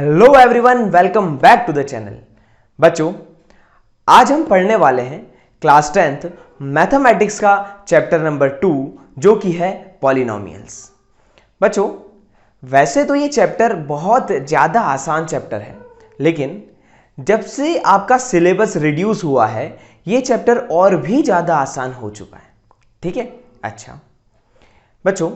Hello everyone, welcome back to the channel. बच्चों, आज हम पढ़ने वाले हैं क्लास 10th मैथमेटिक्स का चैप्टर नंबर 2 जो कि है पॉलिनोमियल्स। बच्चों, वैसे तो ये चैप्टर बहुत ज़्यादा आसान चैप्टर है, लेकिन जब से आपका सिलेबस रिड्यूस हुआ है ये चैप्टर और भी ज़्यादा आसान हो चुका है। ठीक है, अच्छा बच्चों,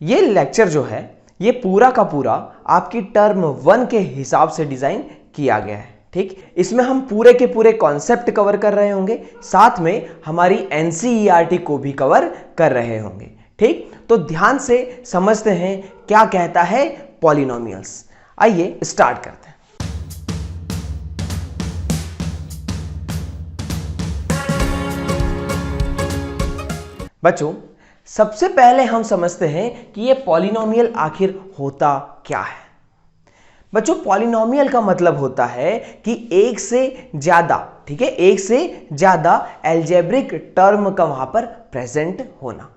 ये लेक्चर जो है ये पूरा का पूरा आपकी टर्म 1 के हिसाब से डिजाइन किया गया है। ठीक, इसमें हम पूरे के पूरे कॉन्सेप्ट कवर कर रहे होंगे, साथ में हमारी एनसीईआरटी को भी कवर कर रहे होंगे। ठीक, तो ध्यान से समझते हैं क्या कहता है पॉलिनोमियल्स। आइए स्टार्ट करते हैं। बच्चों, सबसे पहले हम समझते हैं कि ये पॉलिनोमियल आखिर होता क्या है। बच्चों, पॉलिनोमियल का मतलब होता है कि एक से ज्यादा, ठीक है, एक से ज्यादा अलजेब्रिक टर्म का वहां पर प्रेजेंट होना।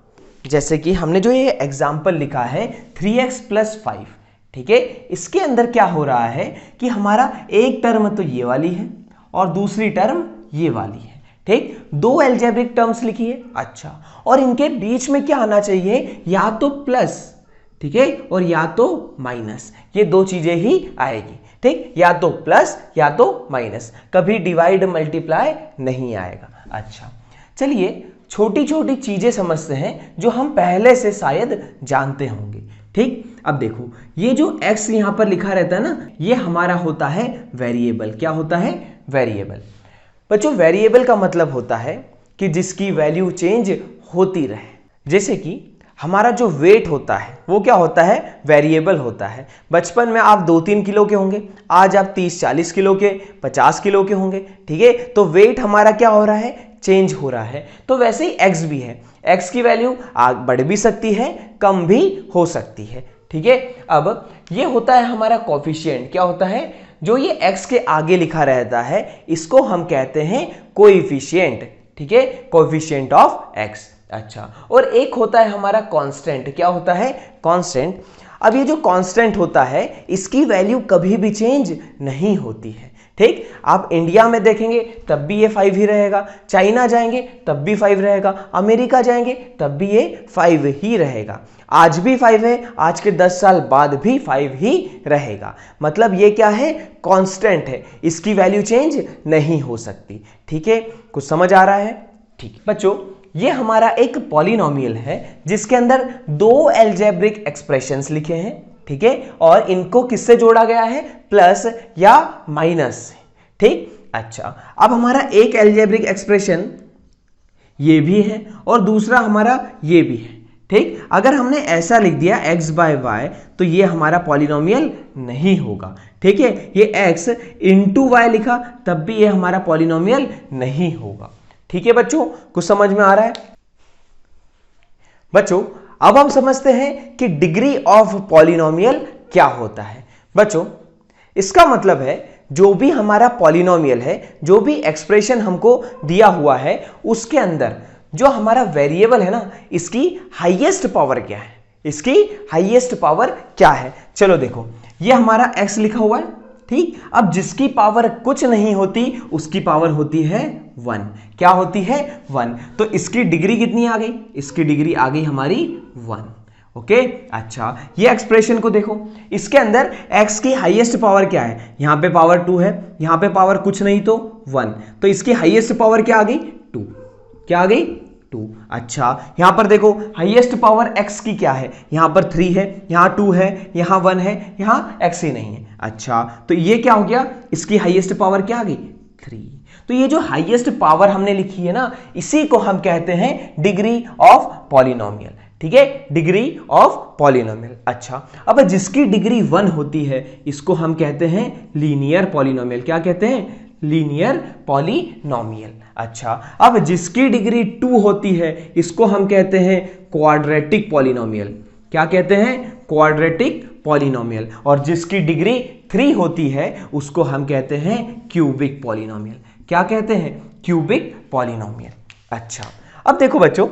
जैसे कि हमने जो ये एग्जांपल लिखा है 3x + 5, ठीक है, इसके अंदर क्या हो रहा है कि हमारा एक टर्म तो ये वाली है और दूसरी टर्म ये वाली है। ठीक, दो अलजेब्रिक टर्म्स लिखिए। अच्छा, और इनके बीच में क्या आना चाहिए, या तो प्लस, ठीक है, और या तो माइनस, ये दो चीजें ही आएगी। ठीक, या तो प्लस या तो माइनस, कभी डिवाइड मल्टीप्लाई नहीं आएगा। अच्छा, चलिए छोटी छोटी चीजें समझते हैं जो हम पहले से शायद जानते होंगे। ठीक, अब देखो ये जो x यहां पर लिखा रहता है ना, ये हमारा होता है वेरिएबल। क्या होता है? वेरिएबल। बच्चों, वेरिएबल का मतलब होता है कि जिसकी वैल्यू चेंज होती रहे। जैसे कि हमारा जो वेट होता है वो क्या होता है? वेरिएबल होता है। बचपन में आप 2-3 किलो के होंगे, आज आप 30-40 किलो के, 50 किलो के होंगे। ठीक है, तो वेट हमारा क्या हो रहा है? चेंज हो रहा है। तो वैसे ही एक्स भी है, एक्स की वैल्यू बढ़ भी सकती है, कम भी हो सकती है। ठीक है, अब ये होता है हमारा कोफिशिएंट। क्या होता है? जो ये x के आगे लिखा रहता है इसको हम कहते हैं कोएफिशिएंट। ठीक है, कोएफिशिएंट ऑफ x। अच्छा, और एक होता है हमारा कांस्टेंट। क्या होता है? कांस्टेंट। अब ये जो कांस्टेंट होता है इसकी वैल्यू कभी भी चेंज नहीं होती है। ठीक, आप इंडिया में देखेंगे तब भी ये 5 ही रहेगा, चाइना जाएंगे तब भी 5 रहेगा, अमेरिका जाएंगे तब भी ये 5 ही रहेगा। आज भी 5 है, आज के 10 साल बाद भी 5 ही रहेगा। मतलब ये क्या है? कांस्टेंट है, इसकी वैल्यू चेंज नहीं हो सकती। ठीक है, कुछ समझ आ रहा है? ठीक बच्चों, ये हमारा एक पॉलिनोमियल है जिसके अंदर दो अलजेब्रिक एक्सप्रेशंस लिखे हैं। ठीक है, और इनको किससे जोड़ा गया है? प्लस या माइनस से। ठीक, अच्छा, अब हमारा एक अलजेब्रिक एक्सप्रेशन ये भी है और दूसरा हमारा ये भी है। ठीक, अगर हमने ऐसा लिख दिया x/y तो ये हमारा पॉलिनोमियल नहीं होगा। ठीक है, ये x × y लिखा तब भी ये हमारा पॉलिनोमियल नहीं होगा। ठीक है बच्चों, कुछ समझ में आ रहा है? बच्चों, अब हम समझते हैं कि डिग्री ऑफ पॉलिनोमियल क्या होता है। बच्चों, इसका मतलब है जो भी हमारा पॉलिनोमियल है, जो भी एक्सप्रेशन हमको दिया हुआ है, उसके अंदर जो हमारा वेरिएबल है ना, इसकी हाईएस्ट पावर क्या है? इसकी हाईएस्ट पावर क्या है? चलो देखो, ये हमारा x लिखा हुआ है। ठीक, अब जिसकी पावर कुछ नहीं होती उसकी पावर होती है 1। क्या होती है? 1। तो इसकी डिग्री कितनी आ गई? इसकी डिग्री आ गई हमारी 1। ओके, अच्छा, ये एक्सप्रेशन को देखो, इसके अंदर x की हाईएस्ट पावर क्या है? यहां पे पावर 2 है, यहां पे पावर कुछ नहीं तो 1, तो इसकी हाईएस्ट पावर क्या आ गई? 2। क्या आ गई? 2। अच्छा, यहां पर देखो हाईएस्ट पावर x की क्या है? यहां पर 3 है, यहां 2 है, यहां 1 है, यहां x ही नहीं है। अच्छा, तो ये क्या हो गया? इसकी हाईएस्ट पावर क्या आ गई? 3। तो ये जो हाईएस्ट पावर हमने लिखी है ना, इसी को हम कहते हैं डिग्री ऑफ पॉलिनोमियल। ठीक है, डिग्री ऑफ पॉलिनोमियल। अच्छा, अब जिसकी डिग्री 1 होती है इसको हम कहते हैं लीनियर पॉलिनोमियल। क्या कहते हैं? Linear polynomial. अच्छा, अब जिसकी डिग्री 2 होती है इसको हम कहते हैं क्वाड्रेटिक पॉलिनोमियल। क्या कहते हैं? Quadratic polynomial. और जिसकी डिग्री 3 होती है उसको हम कहते हैं क्यूबिक पॉलिनोमियल। क्या कहते हैं? Cubic polynomial. अच्छा, अब देखो बच्चों,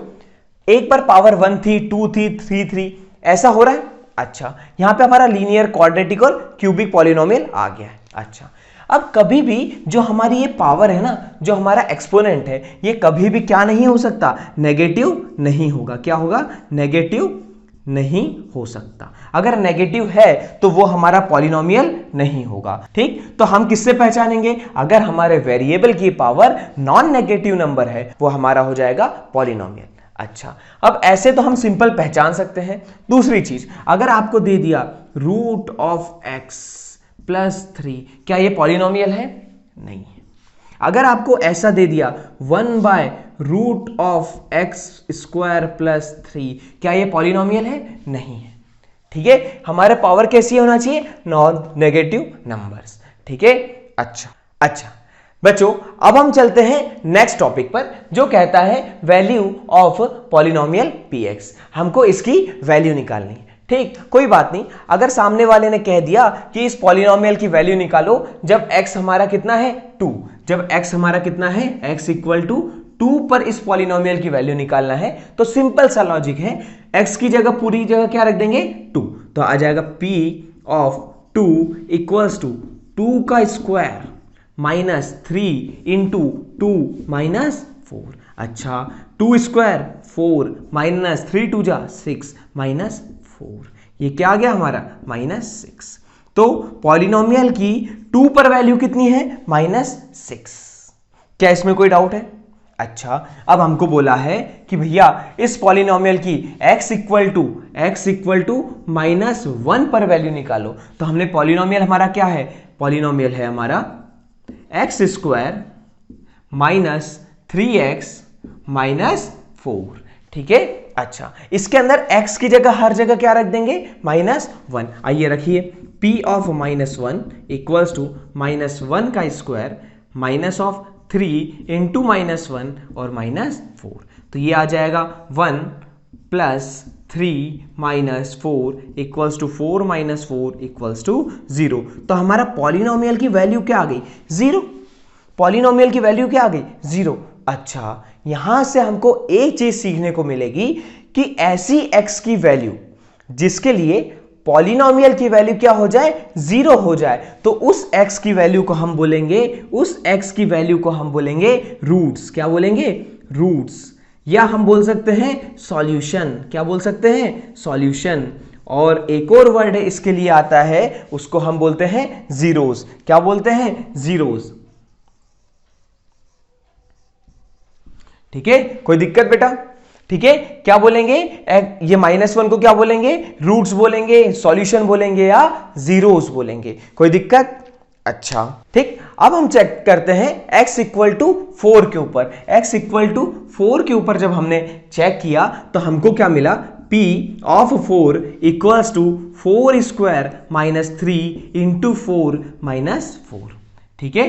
एक पर पावर 1 थी, 2 थी, 3 थी, ऐसा हो रहा है? अच्छा, यहां पे हमारा लीनियर, क्वाड्रेटिक और क्यूबिक पॉलिनोमियल आ गया है। अच्छा, अब कभी भी जो हमारी ये पावर है ना, जो हमारा एक्सपोनेंट है, ये कभी भी क्या नहीं हो सकता, नेगेटिव नहीं होगा। क्या होगा, नेगेटिव नहीं हो सकता। अगर नेगेटिव है तो वो हमारा पॉलिनोमियल नहीं होगा। ठीक, तो हम किससे पहचानेंगे, अगर हमारे वेरिएबल की पावर नॉन नेगेटिव नंबर है वो हमारा हो जाएगा पॉलिनोमियल। अच्छा, अब ऐसे तो हम सिंपल पहचान सकते हैं। दूसरी चीज, अगर आपको दे दिया रूट ऑफ एक्स प्लस 3, क्या ये पॉलिनोमियल है, नहीं है। अगर आपको ऐसा दे दिया 1 by root of x square plus 3, क्या ये पॉलिनोमियल है, नहीं है। ठीक है, हमारे पावर कैसी होना चाहिए, नॉन नेगेटिव नंबर्स। ठीक है, अच्छा बच्चों, अब हम चलते हैं नेक्स्ट टॉपिक पर, जो कहता है वैल्यू ऑफ पॉलिनोमियल px। हमको इसकी वैल्यू निकालनी है। ठीक, कोई बात नहीं, अगर सामने वाले ने कह दिया कि इस पॉलिनोमियल की वैल्यू निकालो जब x हमारा कितना है 2, जब x हमारा कितना है, x इक्वल टू 2 पर इस पॉलिनोमियल की वैल्यू निकालना है, तो सिंपल सा लॉजिक है, x की जगह पूरी जगह क्या रख देंगे, 2, तो आ जाएगा p ऑफ 2 इक्वल्स टू 2 का स्क्वायर माइनस 3 इंटू 2 माइनस 4। अच्छा, 2 स्क्वायर 4 माइनस 3 2 जा 6 माइनस 4, ये क्या आ गया हमारा, माइनस 6। तो पॉलिनोमियल की 2 पर वैल्यू कितनी है, माइनस 6। क्या इसमें कोई डाउट है। अच्छा, अब हमको बोला है कि भैया इस पॉलिनोमियल की x इक्वल टू माइनस 1 पर वैल्यू निकालो। तो हमने पॉलिनोमियल हमारा क्या है, पॉलिनोमियल है हमारा x square minus 3x minus 4। ठीक है, अच्छा, इसके अंदर x की जगह हर जगह क्या रख देंगे, माइनस 1। आइए रखिए, p of minus 1 equals to minus 1 का square minus of 3 into minus 1 और माइनस 4। तो ये आ जाएगा 1 plus 3 minus 4 equals to 4 minus 4 equals to 0। तो हमारा पॉलिनोमियल की वैल्यू क्या आ गई, 0। पॉलिनोमियल की वैल्यू क्या आ गई, 0। अच्छा, यहां से हमको एक चीज सीखने को मिलेगी कि ऐसी x की वैल्यू जिसके लिए पॉलिनोमियल की वैल्यू क्या हो जाए, 0 हो जाए, तो उस x की वैल्यू को हम बोलेंगे, रूट्स। क्या बोलेंगे, रूट्स, या हम बोल सकते हैं सॉल्यूशन। क्या बोल सकते हैं, सॉल्यूशन। और एक और वर्ड है इसके लिए आता है, उसको हम बोलते हैं जीरोस। क्या बोलते हैं, जीरोस। ठीक है, कोई दिक्कत बेटा। ठीक है, क्या बोलेंगे, ये -1 को क्या बोलेंगे, रूट्स बोलेंगे, सॉल्यूशन बोलेंगे या जीरोस बोलेंगे, कोई दिक्कत। अच्छा, ठीक, अब हम चेक करते हैं x इक्वल टू 4 के ऊपर। x इक्वल टू 4 के ऊपर जब हमने चेक किया तो हमको क्या मिला, p of 4 equals to 4 square minus 3 into 4 minus 4। ठीक है,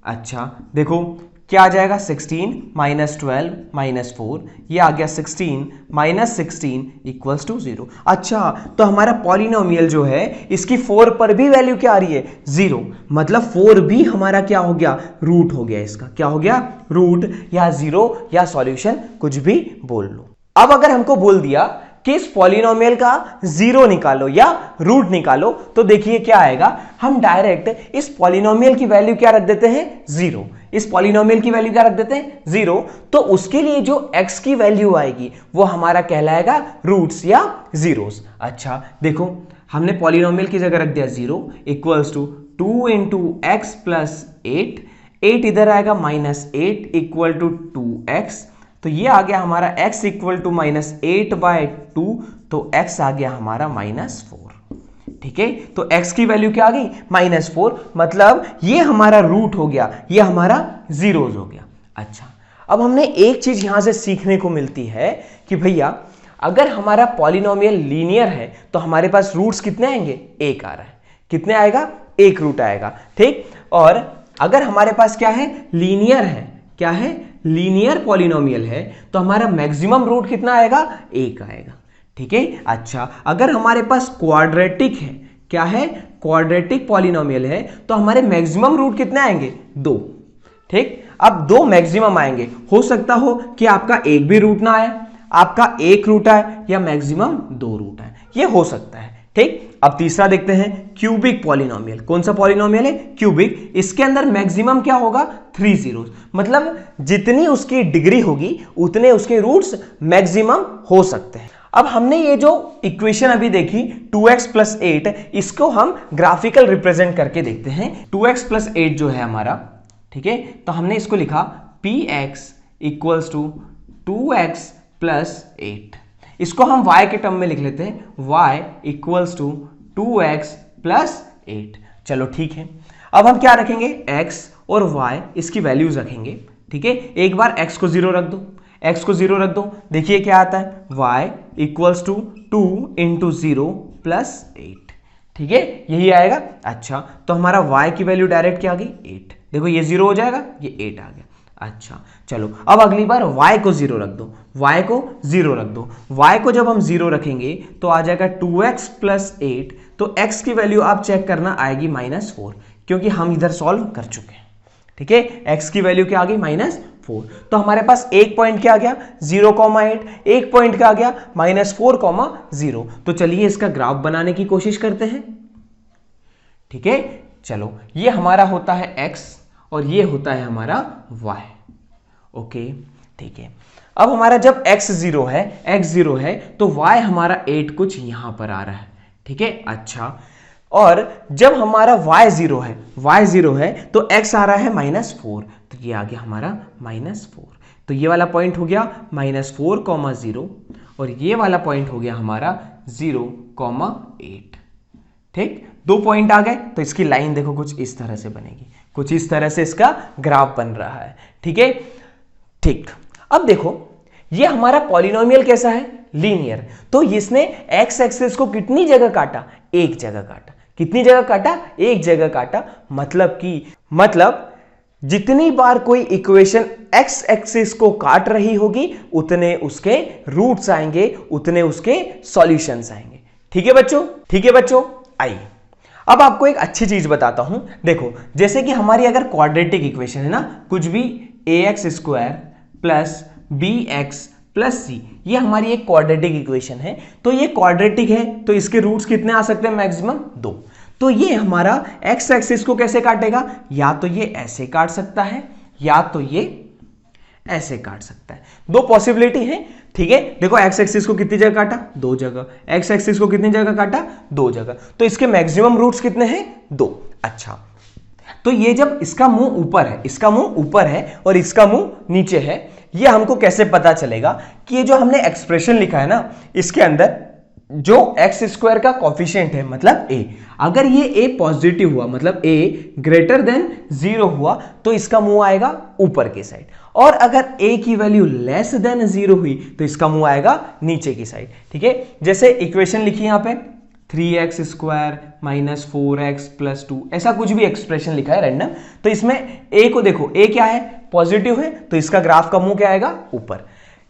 अच्छा देखो क्या आ जाएगा, 16 माइनस 12 माइनस 4, ये आ गया 16 माइनस 16 इक्वल्स टू 0। अच्छा, तो हमारा पॉलिनोमियल जो है इसकी 4 पर भी वैल्यू क्या आ रही है, 0। मतलब 4 भी हमारा क्या हो गया, रूट हो गया। इसका क्या हो गया, रूट या 0 या सॉल्यूशन, कुछ भी बोल लो। अब अगर हमको बोल दिया कि इस पॉलिनोमियल का 0 निकालो या रूट निकालो, तो देखिए क्या आएगा, हम डायरेक्ट इस पॉलिनोमियल की वैल्यू क्या रख देते हैं, 0। इस पॉलिनोमियल की वैल्यू क्या रख देते हैं, 0। तो उसके लिए जो x की वैल्यू आएगी वो हमारा कहलाएगा रूट्स या जीरोस। अच्छा देखो, हमने पॉलिनोमियल की जगह रख दिया 0 equals to 2 into x plus 8 इधर आएगा -8 इक्वल टू 2x। तो ये आ गया हमारा x इक्वल टू -8/2, तो x आ गया हमारा -4। ठीक है, तो x की वैल्यू क्या आ गई, -4, मतलब ये हमारा रूट हो गया, ये हमारा जीरोस हो गया। अच्छा, अब हमने एक चीज यहां से सीखने को मिलती है कि भैया अगर हमारा पॉलिनोमियल लीनियर है तो हमारे पास रूट्स कितने आएंगे, 1 आ रहा है। कितने आएगा, 1 रूट आएगा। ठीक, और अगर हमारे पास क्या है, लीनियर है, क्या है, लीनियर पॉलिनोमियल है, तो हमारा मैक्सिमम रूट कितना आएगा, 1 आएगा। ठीक है, अच्छा अगर हमारे पास क्वाड्रेटिक है, क्या है, क्वाड्रेटिक पॉलिनोमियल है, तो हमारे मैक्सिमम रूट कितने आएंगे, 2। ठीक, अब 2 मैक्सिमम आएंगे, हो सकता हो कि आपका 1 भी रूट ना आए, आपका 1 रूट आए या मैक्सिमम 2 रूट आए, ये हो सकता है। ठीक, अब तीसरा देखते हैं क्यूबिक पॉलिनोमियल। कौन सा पॉलिनोमियल है? क्यूबिक। इसके अंदर मैक्सिमम क्या होगा? 3 जीरोस, मतलब जितनी उसकी डिग्री होगी उतने उसके रूट्स मैक्सिमम हो सकते हैं। अब हमने ये जो इक्वेशन अभी देखी 2x + 8, इसको हम ग्राफिकल रिप्रेजेंट करके देखते हैं। 2x + 8 जो है हमारा, ठीक है, तो हमने इसको लिखा px = 2x + 8। इसको हम y के टर्म में लिख लेते हैं, y = 2x + 8। चलो ठीक है, अब हम क्या रखेंगे? x और y, इसकी वैल्यूज रखेंगे। ठीक है, एक बार x को 0 रख दो, x को 0 रख दो, देखिए क्या आता है, y = 2 × 0 + 8। ठीक है, यही आएगा। अच्छा, तो हमारा y की वैल्यू डायरेक्ट क्या आ गई? 8। देखो ये 0 हो जाएगा, ये 8 आ गया। अच्छा चलो, अब अगली बार y को 0 रख दो, y को 0 रख दो। y को जब हम 0 रखेंगे तो आ जाएगा 2x + 8। तो x की वैल्यू आप चेक करना, आएगी -4, क्योंकि हम इधर सॉल्व कर चुके हैं। ठीक है, x की वैल्यू क्या आ गई? -4। तो हमारे पास एक पॉइंट क्या आ गया? 0,8। एक पॉइंट क्या आ गया? -4,0। तो चलिए इसका ग्राफ बनाने की कोशिश करते हैं। ठीक है, चलो, ये हमारा होता है x और ये होता है हमारा y। ओके, ठीक है। अब हमारा जब x 0 है तो y हमारा 8 कुछ यहां पर आ रहा है। ठीक है, अच्छा, और जब हमारा y 0 है तो x आ रहा है -4, तो ये आ गया हमारा -4। तो ये वाला पॉइंट हो गया -4,0 और ये वाला पॉइंट हो गया हमारा 0,8। ठीक, 2 पॉइंट आ गए, तो इसकी लाइन देखो कुछ इस तरह से बनेगी, कुछ इस तरह से इसका ग्राफ बन रहा है। ठीक है, ठीक। अब देखो ये हमारा पॉलिनोमियल कैसा है? लीनियर। तो इसने एक्स एक्सिस को कितनी जगह काटा? एक जगह काटा। कितनी जगह काटा? एक जगह काटा। मतलब जितनी बार कोई इक्वेशन एक्स एक्सिस को काट रही होगी उतने उसके रूट्स आएंगे, उतने उसके सॉल्यूशंस आएंगे। ठीक है बच्चों? ठीक है बच्चों, आइए अब आपको एक अच्छी चीज बताता हूं। देखो, जैसे कि हमारी अगर क्वाड्रेटिक इक्वेशन है ना, कुछ भी ax² + bx + c, ये हमारी एक क्वाड्रेटिक इक्वेशन है। तो ये क्वाड्रेटिक है तो इसके रूट्स कितने आ सकते हैं? मैक्सिमम 2। तो ये हमारा एक्स एक्सिस को कैसे काटेगा? या तो ये ऐसे काट सकता है या तो ये ऐसे काट सकता है। 2 पॉसिबिलिटी है। ठीक है, देखो एक्स एक्सिस को कितनी जगह काटा? 2 जगह। एक्स एक्सिस को कितनी जगह काटा? 2 जगह। तो इसके मैक्सिमम रूट्स कितने हैं? 2। अच्छा, तो ये जब इसका मुंह ऊपर है और इसका मुंह नीचे है, ये हमको कैसे पता चलेगा कि ये जो हमने एक्सप्रेशन लिखा है ना, इसके अंदर जो x² का कोफिशिएंट है, मतलब a, अगर ये a पॉजिटिव हुआ, मतलब a > 0 हुआ, तो इसका मुंह आएगा ऊपर की साइड, और अगर a की वैल्यू <0 हुई तो इसका मुंह आएगा नीचे की साइड। ठीक है, जैसे इक्वेशन लिखी यहां पे 3x² - 4x + 2, ऐसा कुछ भी एक्सप्रेशन लिखा है रैंडम। तो इसमें a को देखो, a क्या है? पॉजिटिव है, तो इसका ग्राफ का मुंह क्या आएगा? ऊपर।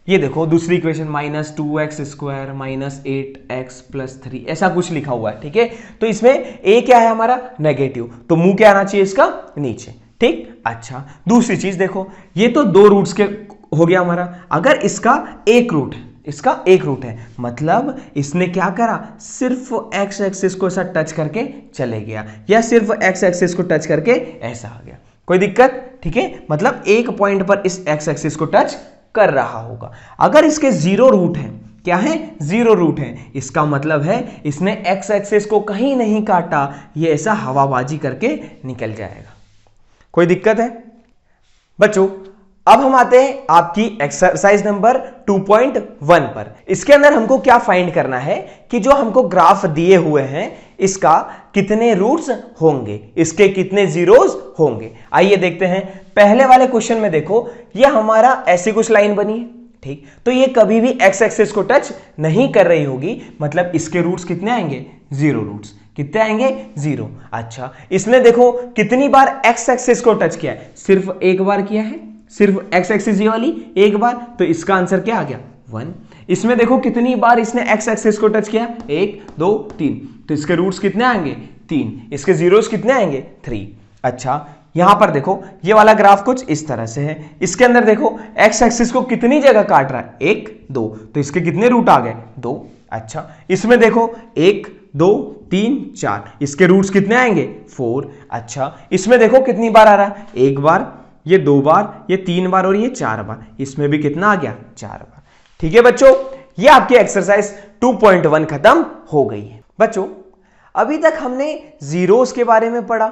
ये देखो दूसरी इक्वेशन -2x² - 8x + 3, ऐसा कुछ लिखा हुआ है। ठीक है, तो इसमें a क्या है हमारा? नेगेटिव, तो मुंह क्या आना चाहिए इसका? नीचे। ठीक, अच्छा, दूसरी चीज देखो, ये तो 2 रूट्स के हो गया हमारा। अगर इसका एक रूट है, मतलब इसने क्या करा? सिर्फ x एक्सिस को ऐसा टच करके चले गया, या सिर्फ x एक्सिस को टच करके ऐसा आ गया। कोई दिक्कत? ठीक है, मतलब एक पॉइंट पर इस x एक्सिस को टच कर रहा होगा। अगर इसके 0 रूट है, क्या है? 0 रूट है, इसका मतलब है इसने x एक्सिस को कहीं नहीं काटा, ये ऐसा हवाबाजी करके निकल जाएगा। कोई दिक्कत है बच्चों? अब हम आते हैं आपकी एक्सरसाइज नंबर 2.1 पर। इसके अंदर हमको क्या फाइंड करना है कि जो हमको ग्राफ दिए हुए हैं इसका कितने रूट्स होंगे, इसके कितने जीरोस होंगे। आइए देखते हैं। पहले वाले क्वेश्चन में देखो, ये हमारा ऐसी कुछ लाइन बनी है। ठीक, तो ये कभी भी एक्स एक्सिस को टच नहीं कर रही होगी, मतलब इसके रूट्स कितने आएंगे? 0 रूट्स। कितने आएंगे? 0। अच्छा, इसने देखो कितनी बार एक्स एक्सिस को टच किया है? सिर्फ एक बार किया है, सिर्फ एक्स एक्सिस ये वाली एक बार, तो इसका आंसर क्या आ गया? 1। इसमें देखो कितनी बार इसने एक्स एक्सिस को टच किया? 1 2 3, तो इसके रूट्स कितने आएंगे? 3। इसके जीरोस कितने आएंगे? 3। अच्छा, यहां पर देखो ये वाला ग्राफ कुछ इस तरह से है। इसके अंदर देखो एक्स एक्सिस को कितनी जगह काट रहा है? 1 2, तो इसके कितने रूट आ गए? 2। अच्छा, इसमें देखो 1 2 3 4, इसके रूट्स कितने आएंगे 4। अच्छा इसमें देखो कितनी बार आ रहा है, एक बार, ये 2 बार, ये 3 बार और ये 4 बार, इसमें भी कितना आ गया 4 बार। ठीक है बच्चों, ये आपकी एक्सरसाइज 2.1 खत्म हो गई है। बच्चों अभी तक हमने जीरोस के बारे में पढ़ा,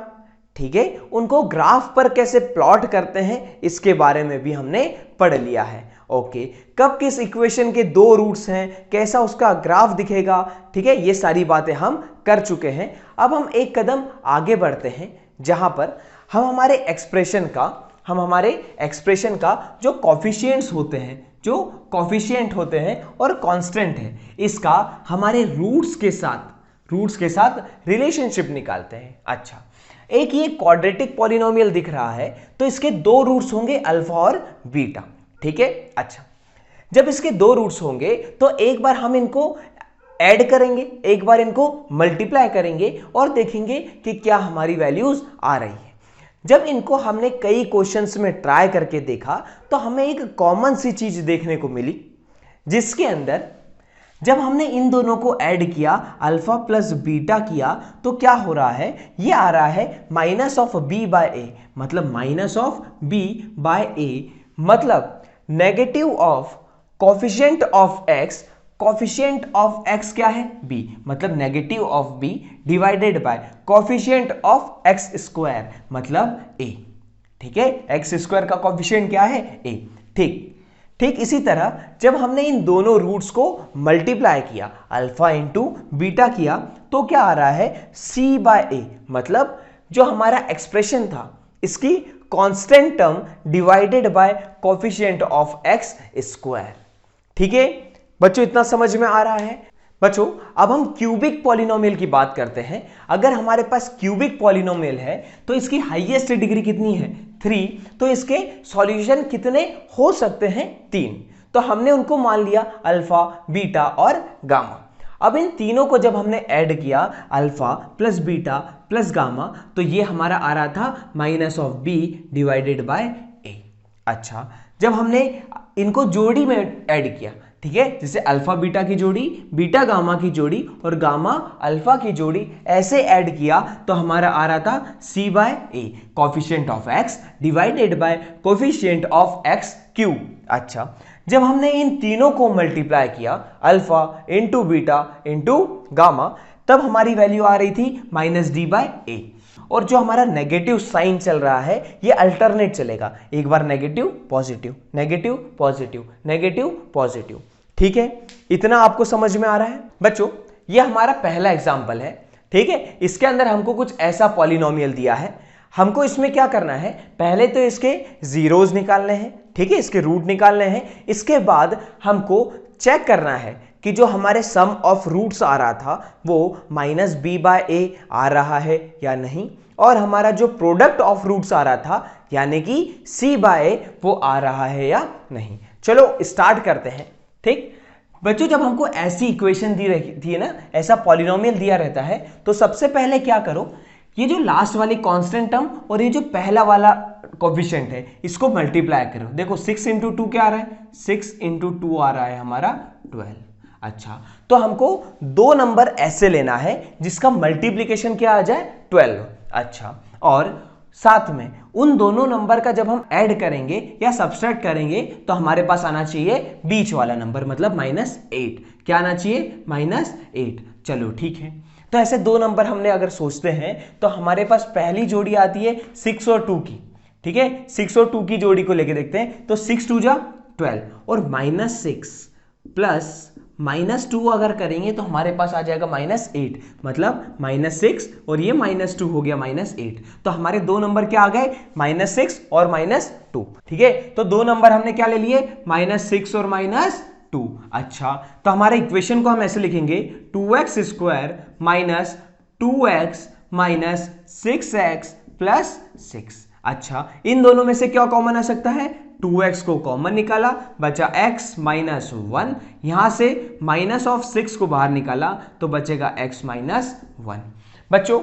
ठीक है, उनको ग्राफ पर कैसे प्लॉट करते हैं इसके बारे में भी हमने पढ़ लिया है। ओके, कब किस इक्वेशन के 2 रूट्स हैं, कैसा उसका ग्राफ दिखेगा, ठीक है, ये सारी बातें हम कर चुके हैं। अब हम एक कदम आगे बढ़ते हैं जहां पर हम हमारे एक्सप्रेशन का जो कॉफिशिएंट्स होते हैं, जो कॉफिशिएंट होते हैं और कांस्टेंट है, इसका हमारे रूट्स के साथ रिलेशनशिप निकालते हैं। अच्छा, एक ये क्वाड्रेटिक पॉलिनोमियल दिख रहा है तो इसके 2 रूट्स होंगे अल्फा और बीटा, ठीक है। अच्छा, जब इसके 2 रूट्स होंगे तो एक बार हम इनको ऐड करेंगे, एक बार इनको मल्टीप्लाई करेंगे और देखेंगे कि क्या हमारी वैल्यूज आ रही है। जब इनको हमने कई क्वेश्चंस में ट्राई करके देखा तो हमें एक कॉमन सी चीज देखने को मिली, जिसके अंदर जब हमने इन दोनों को ऐड किया, अल्फा प्लस बीटा किया, तो क्या हो रहा है, ये आ रहा है minus of b by a, मतलब minus of b by a, मतलब negative of coefficient of x, coefficient of x क्या है बी, मतलब negative of B divided by coefficient of x square, मतलब ए। ठीक है, एक्स स्क्वायर का coefficient क्या है ए। ठीक इसी तरह जब हमने इन दोनों रूट्स को मल्टीप्लाई किया, अल्फा इंटू बीटा किया, तो क्या आ रहा है सी बाय ए, मतलब जो हमारा एक्सप्रेशन था इसकी constant term divided by coefficient of x square. ठीक है बच्चों, इतना समझ में आ रहा है। बच्चों अब हम क्यूबिक पॉलिनोमियल की बात करते हैं। अगर हमारे पास क्यूबिक पॉलिनोमियल है तो इसकी हाईएस्ट डिग्री कितनी है 3, तो इसके सॉल्यूशन कितने हो सकते हैं 3। तो हमने उनको मान लिया अल्फा, बीटा और गामा। अब इन तीनों को जब हमने ऐड किया, alpha plus beta plus gamma, तो ये हमारा आ रहा था minus of B divided by A. अच्छा, जब हमने इनको जोड़ी में ऐड किया, ठीक है, जैसे अल्फा बीटा की जोड़ी, बीटा गामा की जोड़ी और गामा अल्फा की जोड़ी, ऐसे ऐड किया तो हमारा आ रहा था C by A, coefficient of x divided by coefficient of x cube. अच्छा, जब हमने इन तीनों को मल्टीप्लाई किया, alpha into beta into gamma, तब हमारी वैल्यू आ रही थी माइनस डी बाय ए। और जो हमारा नेगेटिव साइन चल रहा है ये अल्टरनेट चलेगा, एक बार negative positive, negative positive, negative positive. ठीक है, इतना आपको समझ में आ रहा है। बच्चों ये हमारा पहला एग्जाम्पल है, ठीक है। इसके अंदर हमको कुछ ऐसा पॉलिनोमियल दिया है, हमको इसमें क्या करना है, पहले तो इसके जीरोस निकालने हैं, ठीक है, इसके रूट निकालने हैं। इसके बाद हमको चेक करना है कि जो हमारे सम ऑफ रूट्स आ रहा था वो माइनस बी बाय ए आ रहा है या नहीं, और हमारा जो प्रोडक्ट ऑफ रूट्स आ रहा था यानी कि सी बाय ए वो आ रहा है या नहीं। चलो स्टार्ट करते हैं। ठीक बच्चों, जब हमको ऐसी इक्वेशन दी रहती है ना, ऐसा पॉलिनोमियल दिया रहता है, तो सबसे पहले क्या करो, ये जो लास्ट वाली कांस्टेंट टर्म और ये जो पहला वाला कोफिशिएंट है इसको मल्टीप्लाई करो। देखो 6 इंटू 2 क्या आ रहा है, 6 इंटू 2 आ रहा है हमारा 12। अच्छा, तो हमको 2 नंबर ऐसे लेना है जिसका मल्टीप्लीकेशन क्या आ जाए 12। अच्छा, और साथ में उन दोनों नंबर का जब हम ऐड करेंगे या सब्सट्रैक्ट करेंगे तो हमारे पास आना चाहिए बीच वाला नंबर, मतलब -8। क्या आना चाहिए -8। चलो ठीक है, तो ऐसे 2 नंबर हमने अगर सोचते हैं तो हमारे पास पहली जोड़ी आती है 6 और 2 की। ठीक है, 6 और 2 की जोड़ी को लेके देखते हैं, तो 6 2 जा 12 और -6 प्लस -2 अगर करेंगे तो हमारे पास आ जाएगा -8, मतलब -6 और ये -2 हो गया -8। तो हमारे 2 नंबर क्या आ गए, -6 और -2। ठीक है, तो 2 नंबर हमने क्या ले लिए, -6 और -2। अच्छा, तो हमारे इक्वेशन को हम ऐसे लिखेंगे 2x square minus 2x minus 6x plus 6। अच्छा, इन दोनों में से क्या कॉमन आ सकता है, 2x को कॉमन निकाला, बचा x माइनस 1, यहां से माइनस ऑफ 6 को बाहर निकाला तो बचेगा x माइनस 1। बच्चों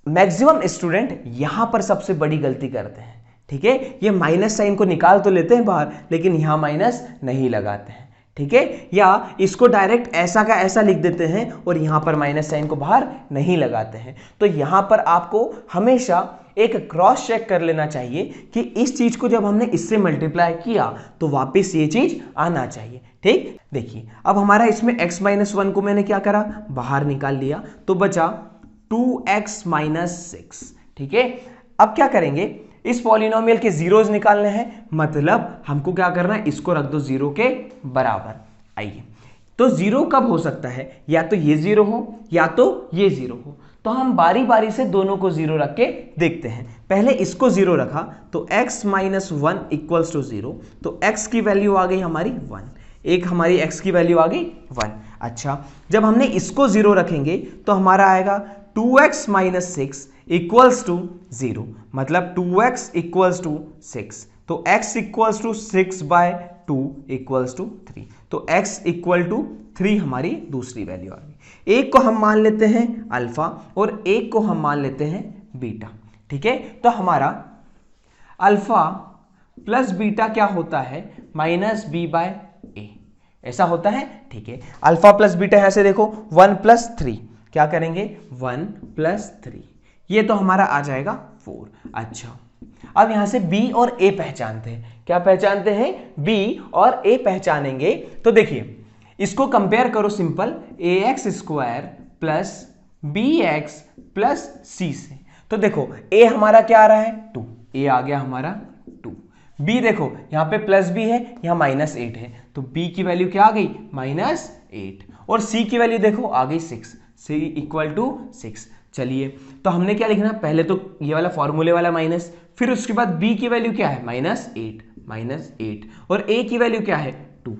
मैक्सिमम स्टूडेंट यहां पर सबसे बड़ी गलती करते हैं। ठीक है, ये माइनस साइन को निकाल तो लेते हैं बाहर, लेकिन यहां माइनस नहीं लगाते हैं। ठीक है, या इसको डायरेक्ट ऐसा का ऐसा लिख देते हैं और यहां पर माइनस साइन को बाहर नहीं लगाते हैं। तो यहां पर आपको हमेशा एक क्रॉस चेक कर लेना चाहिए कि इस चीज को जब हमने इससे मल्टीप्लाई किया तो वापस ये चीज आना चाहिए। ठीक, देखिए अब हमारा इसमें x माइनस 1 को मैंने क्या करा, बाहर निकाल लिया, तो बचा 2x माइनस 6। ठीक है, अब क्या करेंगे, इस पॉलिनोमियल के जीरोज निकालने हैं, मतलब हमको क्या करना है, इसको रख दो जीरो के बराबर। आइए, तो जीरो कब हो सकता है, या तो ये जीरो हो या तो ये जीरो हो। तो हम बारी बारी से दोनों को जीरो रख के देखते हैं। पहले इसको जीरो रखा तो x माइनस 1 इक्वल्स टू 0, तो x की वैल्यू आ गई हमारी 1, एक हमारी x की वैल्यू आ गई 1। अच्छा, जब हमने इसको जीरो रखेंगे तो हमारा आएगा 2x माइनस 6 इक्वल्स टू 0, मतलब 2x इक्वल्स टू 6, तो x equals to 6 by 2 equals to 3, तो x इक्वल टू 3 हमारी दूसरी वैल्यू आ गई। एक को हम मान लेते हैं अल्फा और एक को हम मान लेते हैं बीटा। ठीक है, तो हमारा अल्फा प्लस बीटा क्या होता है, माइनस बी बाय ए, ऐसा होता है। ठीक है, अल्फा प्लस बीटा यहां से देखो 1 प्लस 3, क्या करेंगे 1 प्लस 3, ये तो हमारा आ जाएगा 4। अच्छा, अब यहां से b और a पहचानते हैं, क्या पहचानते हैं, b और a पहचानेंगे। तो देखिए इसको कंपेयर करो simple, ax square plus bx plus c से, तो देखो a हमारा क्या आ रहा है 2, a आ गया हमारा 2, b देखो यहां पे प्लस b है, यहां माइनस 8 है, तो b की वैल्यू क्या आ गई माइनस 8, और c की वैल्यू देखो आ गई 6, c इक्वल टू 6। चलिए, तो हमने क्या लिखना, पहले तो ये वाला फॉर्मूले वाला माइनस, फिर उसके बाद b की वैल्यू क्या है माइनस 8, और a की वैल्यू क्या है 2,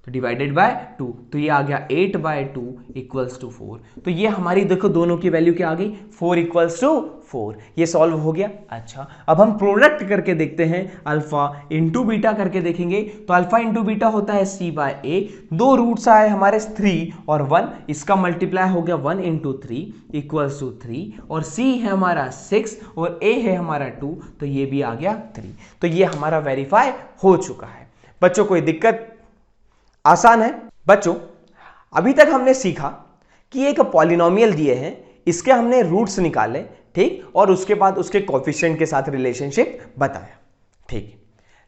तो डिवाइडेड बाय 2, तो ये आ गया 8 बाय 2 इक्वल्स टू 4। तो ये हमारी देखो दोनों की वैल्यू क्या आ गई 4 इक्वल्स टू 4, ये सॉल्व हो गया। अच्छा, अब हम प्रोडक्ट करके देखते हैं, अल्फा इंटू बीटा करके देखेंगे, तो अल्फा इंटू बीटा होता है c बाय ए, दो रूट्स आए हमारे 3 और 1, इसका मल्टीप्लाई हो गया 1 इंटू 3 इक्वल्स टू 3, और c है हमारा 6 और a है हमारा 2, तो ये भी आ गया 3। तो ये हमारा वेरीफाई हो चुका है। बच्चों कोई दिक्कत, आसान है। बच्चों अभी तक हमने सीखा कि एक पॉलिनोमियल दिए हैं, इसके हमने रूट्स निकाले, ठीक, और उसके बाद उसके कोएफिशिएंट के साथ रिलेशनशिप बताया, ठीक।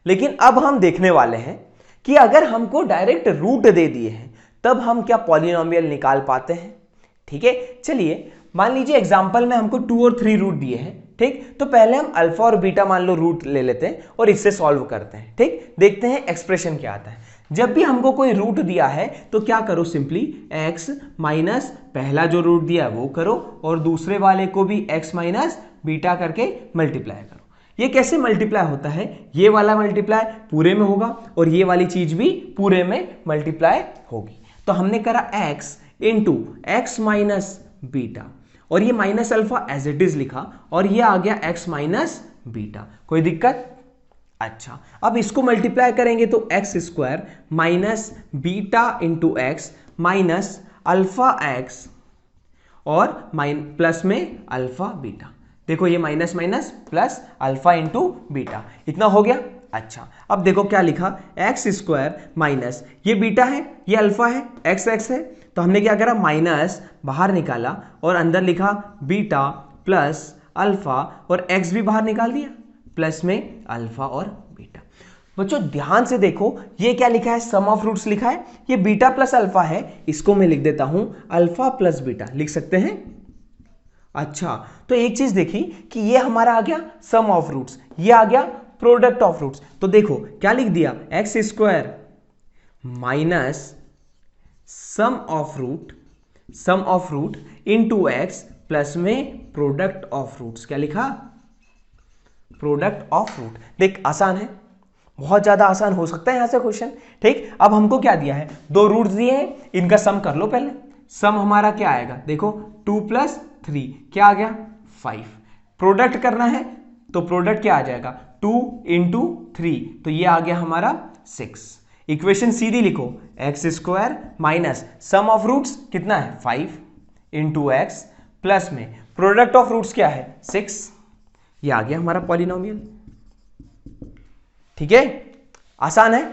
लेकिन अब हम देखने वाले हैं कि अगर हमको डायरेक्ट रूट दे दिए हैं तब हम क्या पॉलिनोमियल निकाल पाते हैं। ठीक है, चलिए मान लीजिए एग्जांपल में हमको 2 और 3 रूट दिए हैं, ठीक, तो पहले हम अल्फा और बीटा मान लो रूट ले लेते हैं और इससे सॉल्व करते हैं। ठीक, देखते हैं एक्सप्रेशन क्या आता है। जब भी हमको कोई रूट दिया है तो क्या करो, सिंपली x माइनस पहला जो रूट दिया है वो करो और दूसरे वाले को भी x माइनस बीटा करके मल्टीप्लाई करो। ये कैसे मल्टीप्लाई होता है, ये वाला मल्टीप्लाई पूरे में होगा और ये वाली चीज भी पूरे में मल्टीप्लाई होगी। तो हमने करा x into x minus beta, और ये minus alpha as it is लिखा, और ये आ गया x माइनस बीटा। कोई दिक्कत? अच्छा, अब इसको मल्टीप्लाई करेंगे तो x square minus beta into x minus alpha x और प्लस में अल्फा बीटा। देखो ये minus minus plus alpha into beta, इतना हो गया। अच्छा, अब देखो क्या लिखा, एक्स स्क्वायर माइनस ये बीटा है ये अल्फा है, एक्स एक्स है, तो हमने क्या करा माइनस बाहर निकाला और अंदर लिखा बीटा प्लस अल्फा और एक्स भी बाहर निकाल दिया, प्लस में अल्फा और बीटा। बच्चों ध्यान से देखो ये क्या लिखा है, सम ऑफ रूट्स लिखा है, ये बीटा प्लस अल्फा है, इसको मैं लिख देता हूं अल्फा प्लस बीटा, लिख सकते हैं। अच्छा, तो एक चीज देखी कि ये हमारा आ गया सम ऑफ रूट्स, ये आ गया प्रोडक्ट ऑफ रूट्स। तो देखो क्या लिख दिया, x square minus sum of root into x plus में प्रोडक्ट ऑफ रूट्स, क्या लिखा, प्रोडक्ट ऑफ रूट। देख आसान है, बहुत ज्यादा आसान हो सकता है यहां से क्वेश्चन। ठीक, अब हमको क्या दिया है, दो रूट्स दिए हैं, इनका सम कर लो पहले। सम हमारा क्या आएगा, देखो 2 प्लस 3 क्या आ गया 5। प्रोडक्ट करना है तो प्रोडक्ट क्या आ जाएगा 2 इंटू 3, तो ये आ गया हमारा 6। इक्वेशन सीधी लिखो, x square minus sum of roots कितना है 5 इंटू एक्स प्लस में प्रोडक्ट ऑफ रूट्स क्या है 6, ये आ गया हमारा पॉलिनोमियल। ठीक है, आसान है,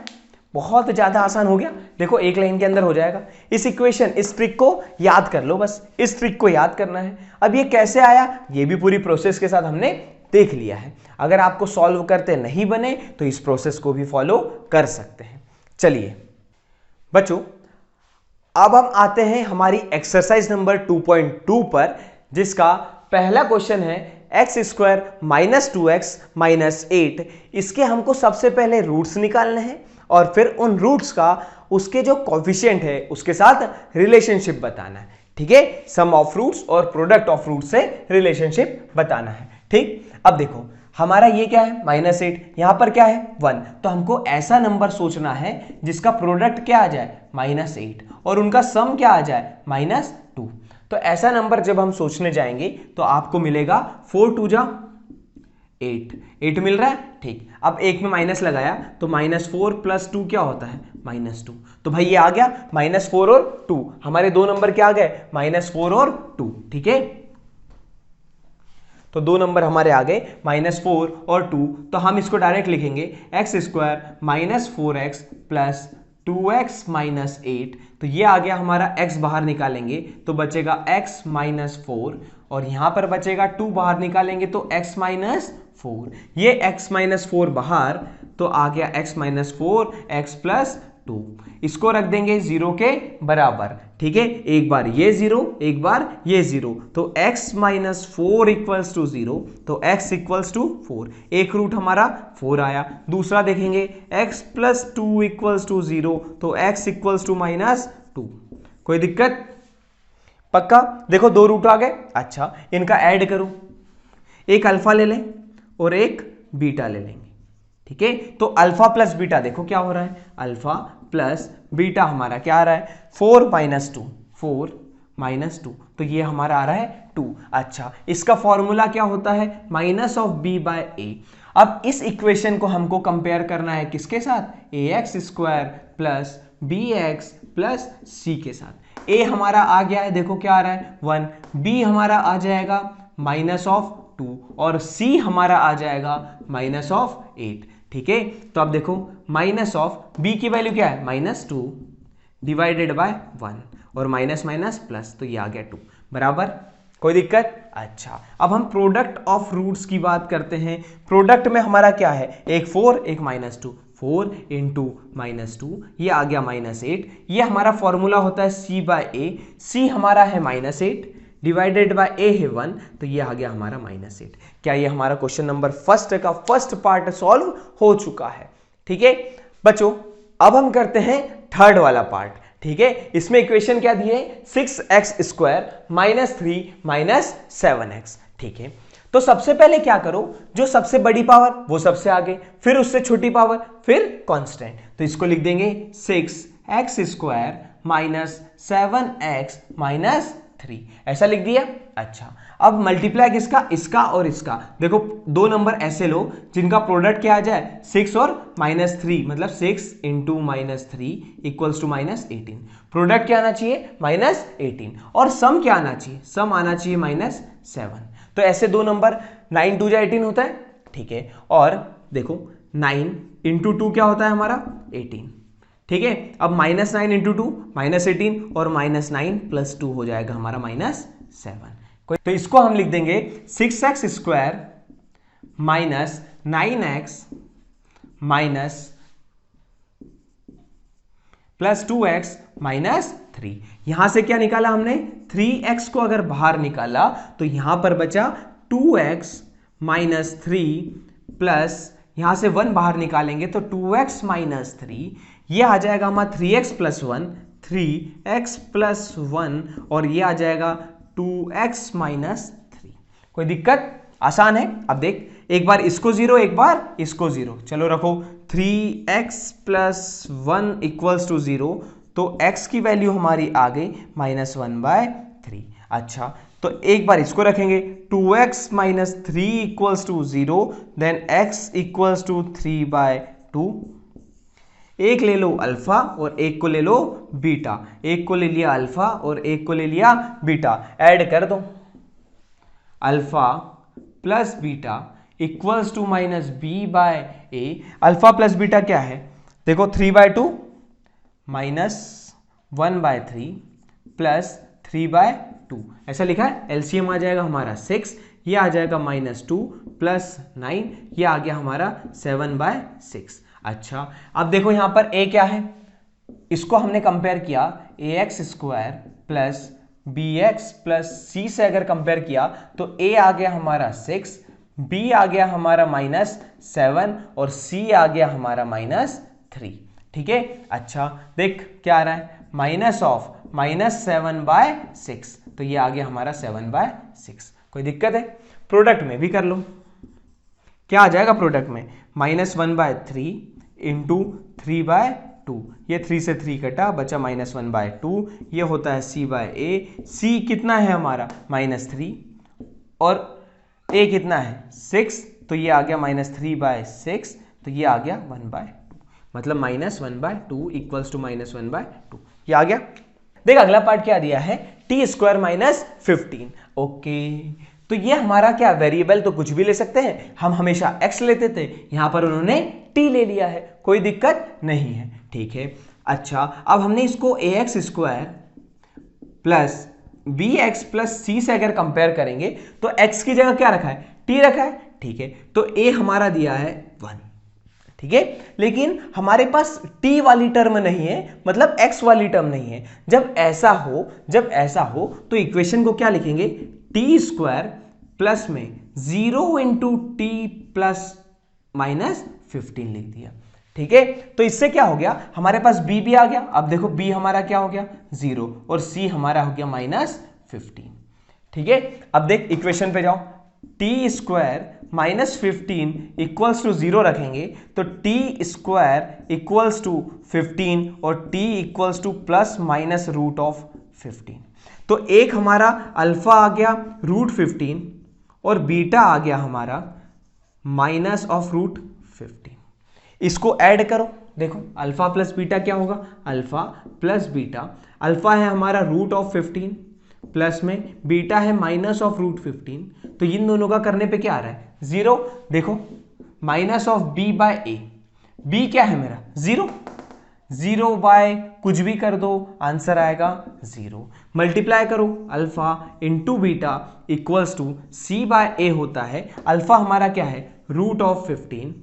बहुत ज्यादा आसान हो गया। देखो एक लाइन के अंदर हो जाएगा। इस इक्वेशन, इस ट्रिक को याद कर लो, बस इस ट्रिक को याद करना है। अब ये कैसे आया, ये भी पूरी प्रोसेस के साथ हमने देख लिया है। अगर आपको सॉल्व करते नहीं बने तो इस प्रोसेस को भी फॉलो कर सकते हैं। चलिए बच्चों, अब हम आते हैं हमारी एक्सरसाइज नंबर 2.2 पर, जिसका पहला क्वेश्चन है x square minus 2x minus 8। इसके हमको सबसे पहले रूट्स निकालने हैं और फिर उन रूट्स का उसके जो कोफिशिएंट है उसके साथ रिलेशनशिप बताना है। ठीक है, सम ऑफ रूट्स और प्रोडक्ट ऑफ रूट्स से रिलेशनशिप बताना है। ठीक, अब देखो हमारा ये क्या है -8, यहां पर क्या है 1, तो हमको ऐसा नंबर सोचना है जिसका प्रोडक्ट क्या आ जाए -8 और उनका सम क्या आ जाए -2। तो ऐसा नंबर जब हम सोचने जाएंगे तो आपको मिलेगा 4 2 जा 8 मिल रहा है। ठीक, अब एक में माइनस लगाया तो -4 + 2 क्या होता है -2। तो भाई ये आ गया -4 और 2, हमारे दो नंबर क्या आ गए -4 और 2। ठीक है, तो दो नंबर हमारे आ गए -4 और 2। तो हम इसको डायरेक्ट लिखेंगे एक्स स्क्वायर -4x + 2x - 8। तो ये आ गया हमारा x, बाहर निकालेंगे तो बचेगा x - 4 और यहां पर बचेगा 2, बाहर निकालेंगे तो x - 4। ये x - 4 बाहर, तो आ गया x - 4 x + 2। इसको रख देंगे 0 के बराबर। ठीक है, एक बार ये 0, एक बार ये 0, तो x - 4 = 0, तो x = 4। एक रूट हमारा 4 आया। दूसरा देखेंगे x + 2 = 0, तो x = -2। कोई दिक्कत? पक्का? देखो दो रूट आ गए। अच्छा, इनका ऐड करो, एक अल्फा ले लें और एक बीटा ले लेंगे। ठीक है, तो अल्फा प्लस बीटा देखो क्या हो रहा है, अल्फा प्लस बीटा हमारा क्या आ रहा है 4 - 2, 4 - 2, तो ये हमारा आ रहा है 2। अच्छा, इसका फॉर्मूला क्या होता है -b/a। अब इस इक्वेशन को हमको कंपेयर करना है किसके साथ, ax² + bx + c के साथ। a हमारा आ गया है, देखो क्या आ रहा है 1, b हमारा आ जाएगा -2 और c हमारा आ जाएगा -8। ठीक है, तो अब देखो -b की वैल्यू क्या है -2 / 1 और माइनस माइनस प्लस, तो ये आ गया 2 बराबर। कोई दिक्कत? अच्छा, अब हम प्रोडक्ट ऑफ रूट्स की बात करते हैं। प्रोडक्ट में हमारा क्या है, एक 4 एक -2, 4 × -2, ये आ गया -8। ये हमारा फॉर्मूला होता है c/a। c हमारा है -8 डिवाइडेड बाय a है 1, तो ये आ गया हमारा -8। क्या ये हमारा क्वेश्चन नंबर फर्स्ट का फर्स्ट पार्ट सॉल्व हो चुका है? ठीक है बच्चों, अब हम करते हैं थर्ड वाला पार्ट। ठीक है, इसमें इक्वेशन क्या दी है 6x² -3 - 7x। ठीक है, तो सबसे पहले क्या करो, जो सबसे बड़ी पावर वो सबसे आगे, फिर उससे छोटी पावर, फिर कांस्टेंट। तो इसको लिख देंगे 6x² -7x - 3, ऐसा लिख दिया। अच्छा, अब मल्टीप्लाई किसका, इसका और इसका। देखो दो नंबर ऐसे लो जिनका प्रोडक्ट क्या आ जाए 6 और -3, मतलब 6 × -3 = -18। प्रोडक्ट क्या आना चाहिए -18 और सम क्या आना चाहिए, सम आना चाहिए -7। तो ऐसे दो नंबर 9 2 18 होता है। ठीक है, और देखो 9 × 2 क्या होता है हमारा 18। ठीक है, अब -9 × 2 -18 और -9 + 2 हो जाएगा हमारा -7। तो इसको हम लिख देंगे 6x² -9x + 2x - 3। यहां से क्या निकाला हमने, 3x को अगर बाहर निकाला तो यहां पर बचा 2x - 3 प्लस यहां से 1 बाहर निकालेंगे तो 2x - 3, ये आ जाएगा हमारा 3x + 1, 3x + 1 और ये आ जाएगा 2x - 3। कोई दिक्कत? आसान है। अब देख, एक बार इसको 0 एक बार इसको 0, चलो रखो 3x + 1 = 0, तो x की वैल्यू हमारी आ गई -1/3। अच्छा, तो एक बार इसको रखेंगे 2x - 3 = 0, देन x = 3/2। एक ले लो अल्फा और एक को ले लो बीटा, एक को ले लिया अल्फा और एक को ले लिया बीटा, ऐड कर दो। Alpha plus beta equals to -b/a। Alpha plus beta क्या है, देखो 3/2 माइनस 1/3 प्लस 3/2 ऐसा लिखा है। एलसीएम आ जाएगा हमारा 6, ये आ जाएगा -2 प्लस 9, ये आ गया हमारा 7/6। अच्छा अब देखो यहां पर a क्या है, इसको हमने कंपेयर किया ax² plus bx plus c से अगर कंपेयर किया तो a आ गया हमारा 6, b आ गया हमारा -7 और c आ गया हमारा -3। ठीक है। अच्छा देख क्या आ रहा है, -7/6, तो ये आ गया हमारा 7/6। कोई दिक्कत है? प्रोडक्ट में भी कर लो, क्या आ जाएगा प्रोडक्ट में, -1/3 इंटू 3/2, ये 3 से 3 कटा, बचा -1/2, ये होता है c/a। c कितना है हमारा -3 और a कितना है 6, तो ये आ गया -3/6, तो ये आ गया 1/2, मतलब -1/2 इक्वल्स टू -1/2, ये आ गया। देख अगला पार्ट क्या दिया है, t² - 15। ओके तो ये हमारा क्या वेरिएबल, तो कुछ भी ले सकते हैं, हम हमेशा x लेते थे, यहां पर उन्होंने t ले लिया है, कोई दिक्कत नहीं है। ठीक है। अच्छा अब हमने इसको ax² plus bx plus c से अगर कंपेयर करेंगे तो x की जगह क्या रखा है, t रखा है। ठीक है, तो a हमारा दिया है 1। ठीक है, लेकिन हमारे पास t वाली टर्म नहीं है, मतलब x वाली टर्म नहीं है। जब ऐसा हो तो इक्वेशन को क्या लिखेंगे, t² प्लस में 0 इंटू टी प्लस -15 लिख दिया। ठीक है, तो इससे क्या हो गया, हमारे पास b भी आ गया। अब देखो b हमारा क्या हो गया 0 और c हमारा हो गया -15। ठीक है, अब देख इक्वेशन पे जाओ, t² -15 इक्वल्स टू 0 रखेंगे तो t² इक्वल्स टू 15 और t equals two plus minus √15। तो एक हमारा अल्फा आ गया √15 और बीटा आ गया हमारा -√15। इसको ऐड करो, देखो अल्फा प्लस बीटा क्या होगा, अल्फा प्लस बीटा, अल्फा है हमारा √15 प्लस में बीटा है -√15, तो इन दोनों का करने पे क्या आ रहा है 0। देखो -b/a, b क्या है मेरा 0 बाय कुछ भी कर दो, आंसर आएगा 0। मल्टीप्लाई करो alpha into beta equals to c/a होता है। अल्फा हमारा क्या है √15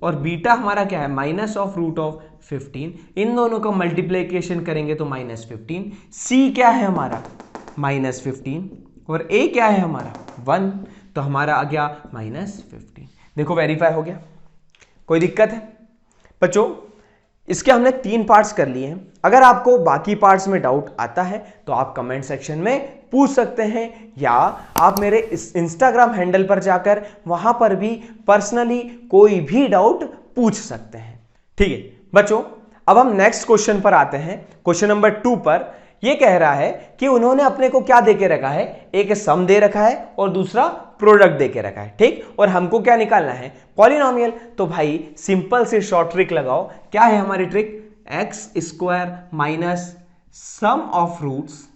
और बीटा हमारा क्या है -√15। इन दोनों का मल्टीप्लीकेशन करेंगे तो -15। c क्या है हमारा -15 और a क्या है हमारा 1, तो हमारा आ गया -15। देखो वेरीफाई हो गया, कोई दिक्कत है बच्चों? इसके हमने 3 पार्ट्स कर लिए हैं। अगर आपको बाकी पार्ट्स में डाउट आता है तो आप कमेंट सेक्शन में पूछ सकते हैं, या आप मेरे इस इंस्टाग्राम हैंडल पर जाकर वहां पर भी पर्सनली कोई भी डाउट पूछ सकते हैं। ठीक है बच्चों, अब हम नेक्स्ट क्वेश्चन पर आते हैं, क्वेश्चन नंबर 2 पर। यह कह रहा है कि उन्होंने अपने को क्या देके रखा है, एक सम दे रखा है और दूसरा प्रोडक्ट देके रखा है। ठीक, और हमको क्या निकालना है, पॉलिनोमियल। तो भाई सिंपल से शॉर्ट ट्रिक लगाओ। क्या है हमारी trick, x² minus sum of roots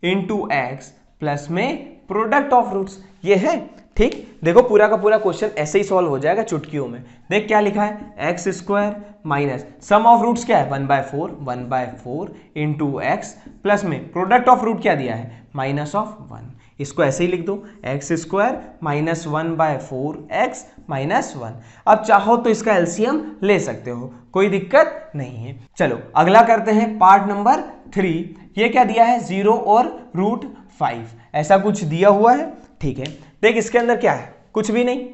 into x plus में प्रोडक्ट ऑफ रूट्स, ये है। ठीक, देखो पूरा का पूरा क्वेश्चन ऐसे ही सॉल्व हो जाएगा चुटकियों में। देख क्या लिखा है, x² minus sum of roots क्या है 1/4 इंटू एक्स प्लस में प्रोडक्ट ऑफ रूट क्या दिया है -1। इसको ऐसे ही लिख दो, x² माइनस 1/4x माइनस 1। अब चाहो तो इसका एलसीएम ले सकते हो, कोई दिक्कत नहीं है। चलो अगला करते हैं पार्ट नंबर 3। ये क्या दिया है 0 और √5, ऐसा कुछ दिया हुआ है। ठीक है, देख इसके अंदर क्या है, कुछ भी नहीं।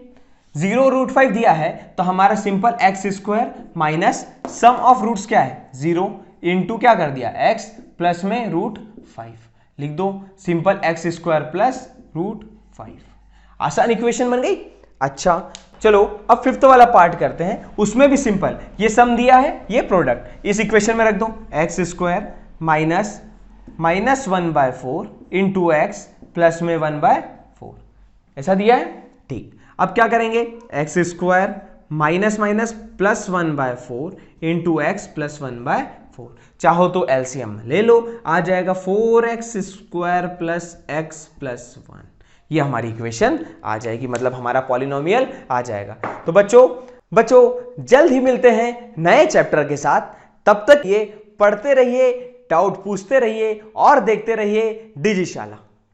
0 √5 दिया है तो हमारा simple x² minus sum of roots क्या है 0 इंटू क्या कर दिया x प्लस में √5 लिख दो, सिंपल x² प्लस √5। आसान इक्वेशन बन गई। अच्छा चलो अब 5th वाला पार्ट करते हैं, उसमें भी सिंपल, ये सम दिया है, ये प्रोडक्ट, इस इक्वेशन में रख दो, x² minus -1/4 into x plus में 1/4, ऐसा दिया है। ठीक, अब क्या करेंगे, x² minus minus plus 1/4 into x plus 1/4। चाहो तो एलसीएम ले लो, आ जाएगा 4x² प्लस x प्लस 1। ये हमारी इक्वेशन आ जाएगी, मतलब हमारा पॉलिनोमियल आ जाएगा। तो बच्चों बच्चों जल्द ही मिलते हैं नए चैप्टर के साथ। तब तक ये पढ़ते रहिए, डाउट पूछते रहिए और देखते रहिए डिजिशाला।